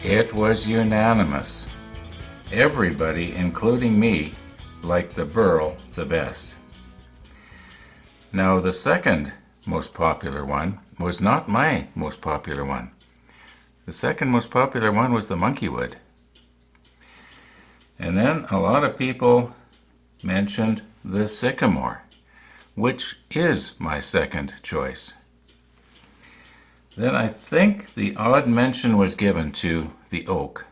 It was unanimous. Everybody, including me, liked the burl the best. Now, the second most popular one was not my most popular one. The second most popular one was the monkeywood. And then a lot of people mentioned the sycamore, which is my second choice. Then I think the odd mention was given to the oak.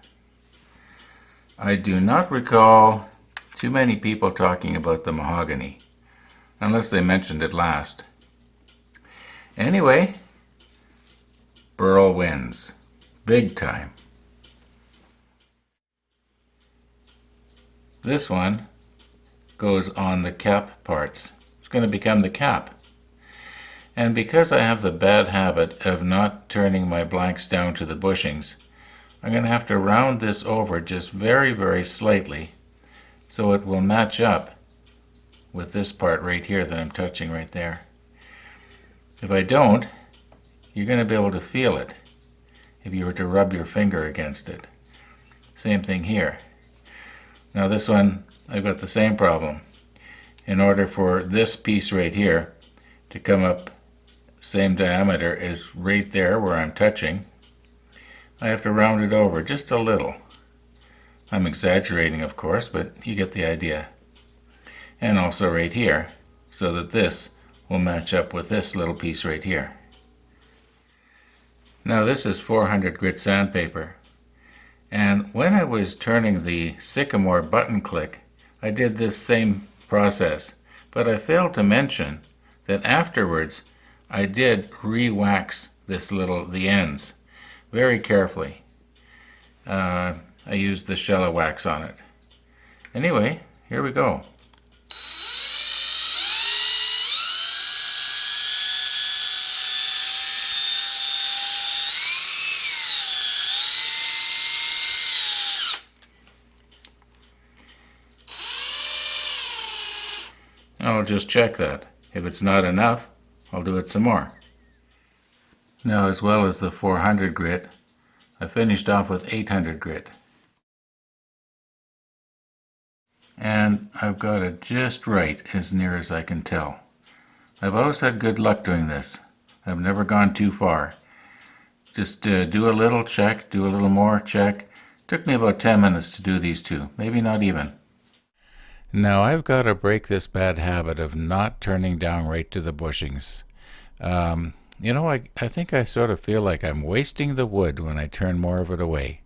I do not recall too many people talking about the mahogany, unless they mentioned it last. Anyway, burl wins, big time. This one goes on the cap parts. It's going to become the cap. And because I have the bad habit of not turning my blanks down to the bushings, I'm going to have to round this over just very, very slightly so it will match up with this part right here that I'm touching right there. If I don't, you're going to be able to feel it if you were to rub your finger against it. Same thing here. Now this one, I've got the same problem. In order for this piece right here to come up same diameter as right there where I'm touching, I have to round it over just a little. I'm exaggerating, of course, but you get the idea. And also right here, so that this will match up with this little piece right here. Now this is 400 grit sandpaper. And when I was turning the sycamore button click, I did this same process, but I failed to mention that afterwards I did re-wax the ends very carefully. I used the Shellac wax on it. Anyway, here we go. I'll just check that. If it's not enough, I'll do it some more. Now, as well as the 400 grit, I finished off with 800 grit. And I've got it just right as near as I can tell. I've always had good luck doing this. I've never gone too far. Just do a little, check, do a little more, check. Took me about 10 minutes to do these two, maybe not even. Now I've got to break this bad habit of not turning down right to the bushings. I think I sort of feel like I'm wasting the wood when I turn more of it away.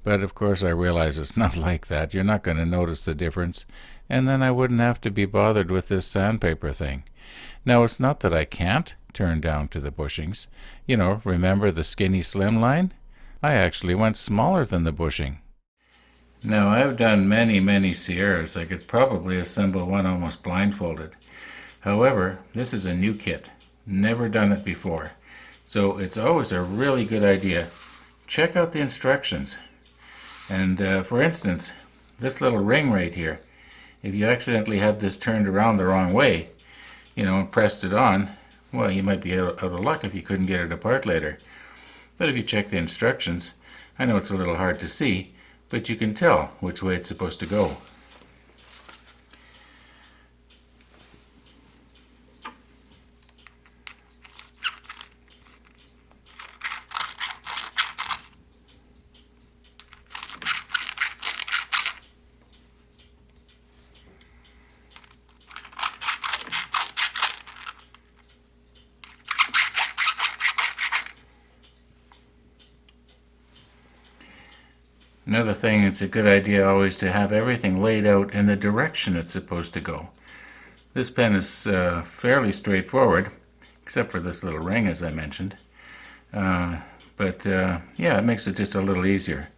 But of course I realize it's not like that. You're not going to notice the difference, and then I wouldn't have to be bothered with this sandpaper thing. Now it's not that I can't turn down to the bushings. Remember the skinny slim line? I actually went smaller than the bushing. Now I've done many, many Sierras. I could probably assemble one almost blindfolded. However, this is a new kit. Never done it before. So it's always a really good idea. Check out the instructions. And for instance, this little ring right here, if you accidentally had this turned around the wrong way, and pressed it on, well, you might be out of luck if you couldn't get it apart later. But if you check the instructions, I know it's a little hard to see, but you can tell which way it's supposed to go. Another thing, it's a good idea always to have everything laid out in the direction it's supposed to go. This pen is fairly straightforward, except for this little ring, as I mentioned. Yeah, it makes it just a little easier.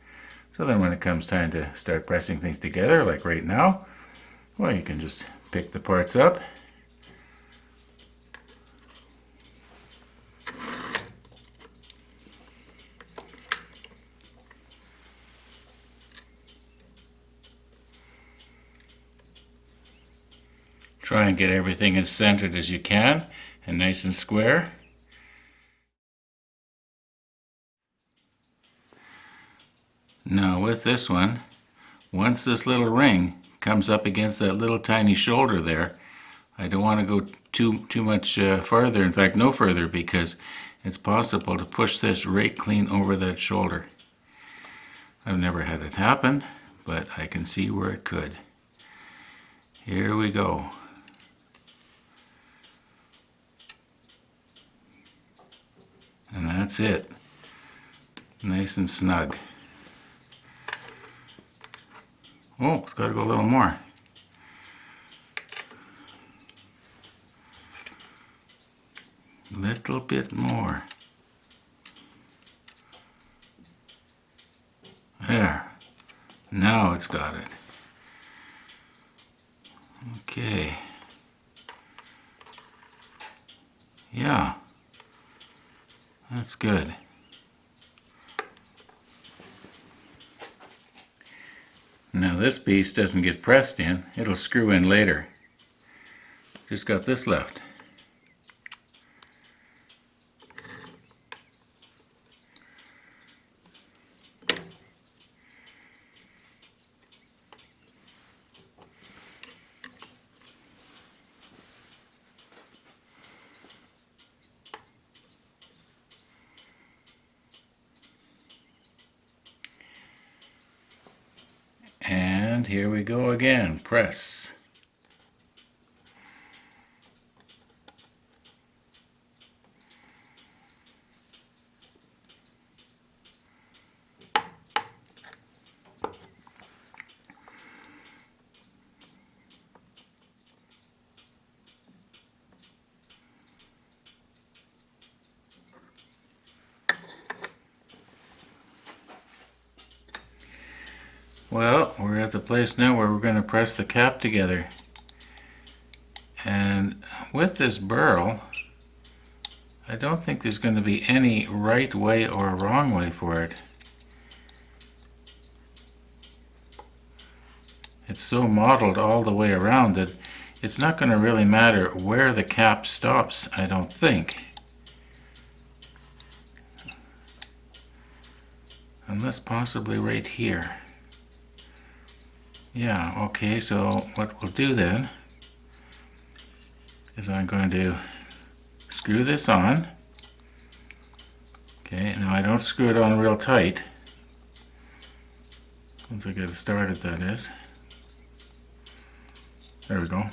So then when it comes time to start pressing things together, like right now, well, you can just pick the parts up. Try and get everything as centered as you can and nice and square. Now with this one, once this little ring comes up against that little tiny shoulder there, I don't want to go too much further, in fact no further, because it's possible to push this right clean over that shoulder. I've never had it happen, but I can see where it could. Here we go. And that's it. Nice and snug. Oh, it's got to go a little more. Little bit more. There. Now it's got it. Okay. Yeah. That's good. Now this piece doesn't get pressed in, it'll screw in later. Just got this left. And here we go again, press. Well, we're at the place now where we're going to press the cap together. And with this burl, I don't think there's going to be any right way or wrong way for it. It's so modeled all the way around that it's not going to really matter where the cap stops, I don't think. Unless possibly right here. Yeah, okay, so what we'll do then is I'm going to screw this on. Okay, now I don't screw it on real tight. Once I get it started, that is. There we go.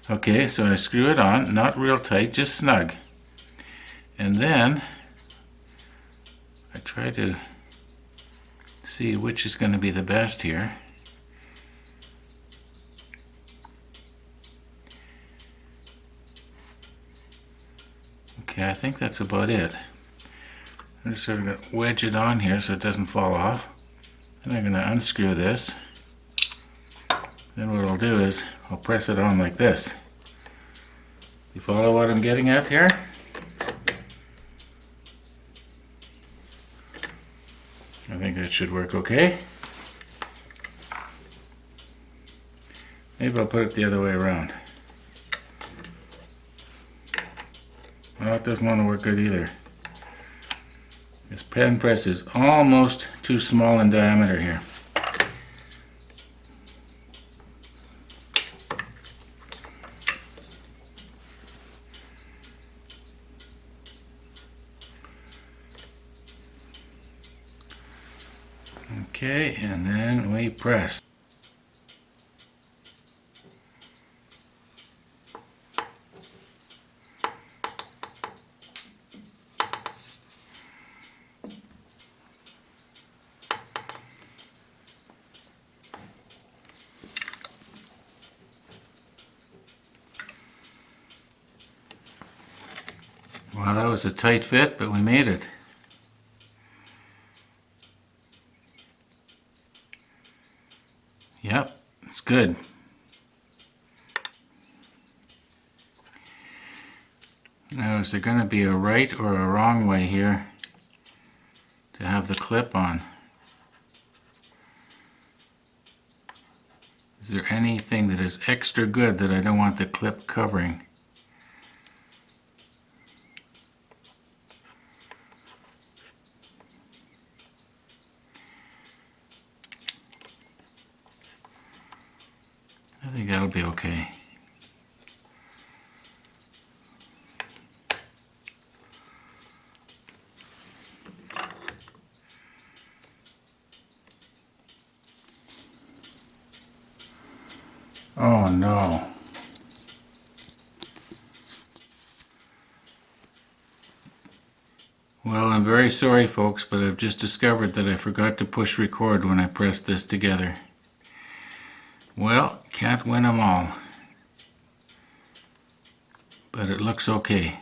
Okay, so I screw it on, not real tight, just snug. And then I try to see which is going to be the best here. Okay, I think that's about it. I'm just sort of going to wedge it on here so it doesn't fall off. And I'm going to unscrew this. Then what I'll do is I'll press it on like this. You follow what I'm getting at here? I think that should work okay. Maybe I'll put it the other way around. Well, it doesn't want to work good either. This pen press is almost too small in diameter here. Okay, and then we press. Well, that was a tight fit, but we made it. Yep, it's good. Now, is there going to be a right or a wrong way here to have the clip on? Is there anything that is extra good that I don't want the clip covering? I think that'll be okay. Oh no. Well, I'm very sorry folks, but I've just discovered that I forgot to push record when I pressed this together. Well, can't win them all. But it looks okay.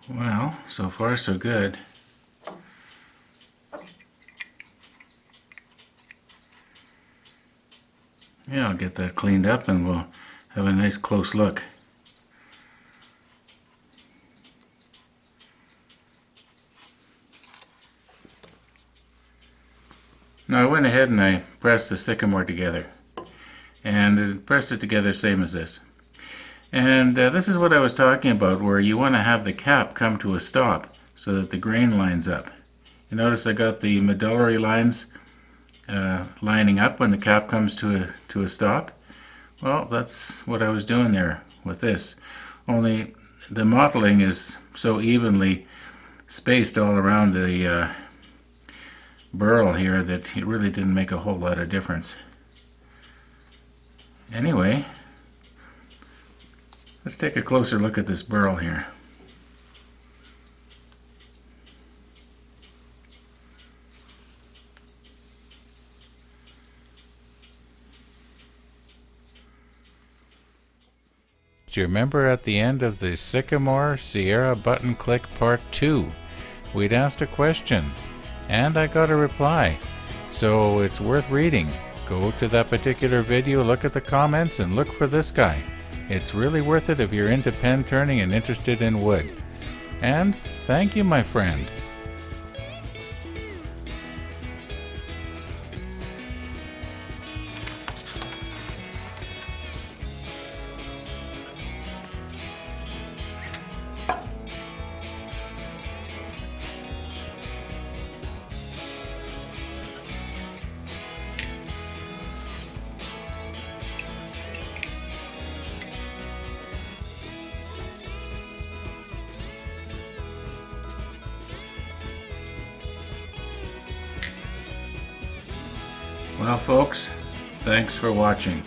Well, so far so good. Yeah, I'll get that cleaned up and we'll have a nice close look. Now I went ahead and I pressed the sycamore together. And I pressed it together same as this. And this is what I was talking about, where you want to have the cap come to a stop so that the grain lines up. You notice I got the medullary lines lining up when the cap comes to a stop. Well, that's what I was doing there with this. Only the mottling is so evenly spaced all around the burl here that it really didn't make a whole lot of difference. Anyway, let's take a closer look at this burl here. Do you remember at the end of the Sycamore Sierra Button Click Part 2? We'd asked a question, and I got a reply. So it's worth reading. Go to that particular video, look at the comments, and look for this guy. It's really worth it if you're into pen turning and interested in wood. And thank you, my friend. Well, folks, thanks for watching.